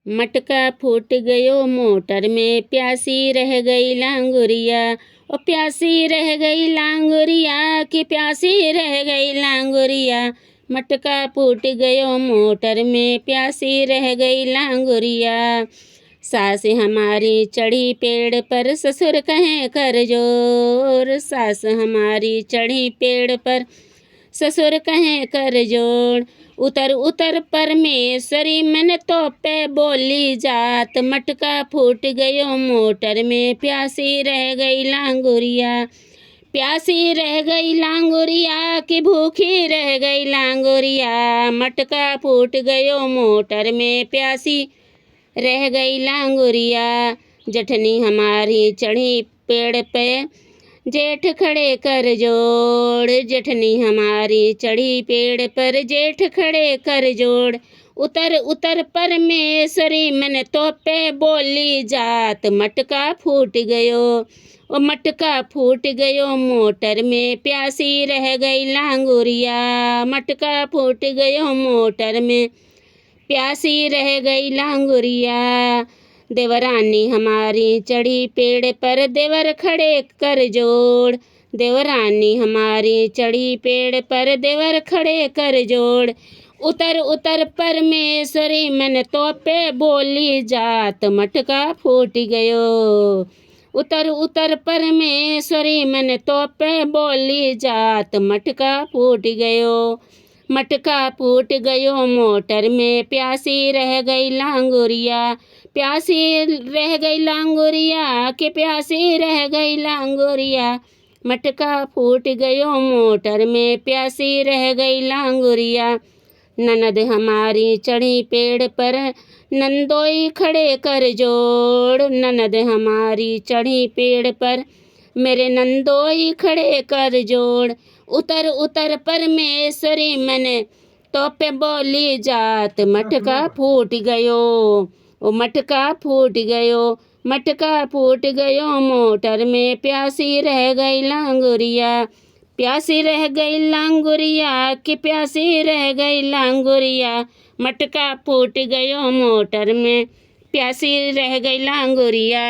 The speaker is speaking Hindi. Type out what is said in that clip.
मटका फूट गयो मोटर में, प्यासी रह गई लांगुरिया। ओ प्यासी रह गई लांगुरिया कि प्यासी रह गई लांगुरिया। मटका फूट गयो मोटर में, प्यासी रह गई लांगुरिया। सास हमारी चढ़ी पेड़ पर, ससुर कहें कर जोर। सास हमारी चढ़ी पेड़ पर, ससुर कहें कर जोड़। उतर उतर परमेश्वरी मन तो पे बोली जात। मटका फूट गयो मोटर में, प्यासी रह गई लांगुरिया। प्यासी रह गई लांगुरिया कि भूखी रह गई लांगुरिया। मटका फूट गयो मोटर में, प्यासी रह गई लांगुरिया। जठनी हमारी चढ़ी पेड़ पे, जेठ खड़े कर जोड़। जठनी हमारी चढ़ी पेड़ पर, जेठ खड़े कर जोड़। उतर उतर परमेश्वरी मन तो पे बोली जात। मटका फूट गयो ओ मटका फूट गयो मोटर में, प्यासी रह गई लांगुरिया। मटका फूट गयो मोटर में, प्यासी रह गई लांगुरिया। देवरानी हमारी चढ़ी पेड़ पर, देवर खड़े कर जोड़। देवरानी हमारी चढ़ी पेड़ पर, देवर खड़े कर जोड़। उतर उतर परमेश्वरी मन तो पे बोली जात। मटका फूट गयो उतर उतर परमेश्वरी मन तो पे बोली जात। मटका फूट गयो। मटका फूट गयो मोटर में, प्यासी रह गई लांगुरिया। प्यासी रह गई लांगुरिया कि प्यासी रह गई लांगुरिया। मटका फूट गयो मोटर में, प्यासी रह गई लांगुरिया। ननद हमारी चढ़ी पेड़ पर, नंदोई खड़े कर जोड़। ननद हमारी चढ़ी पेड़ पर, मेरे नंदोई खड़े कर जोड़। उतर उतर परमेश्वरी मन तो पे बोली जात। मटका फूट गयो ओ मटका फूट गयो। मटका फूट गयो मोटर में, प्यासी रह गई लांगुरिया। प्यासी रह गई लांगुरिया कि प्यासी रह गई लांगुरिया। मटका फूट गयो मोटर में, प्यासी रह गई लांगुरिया।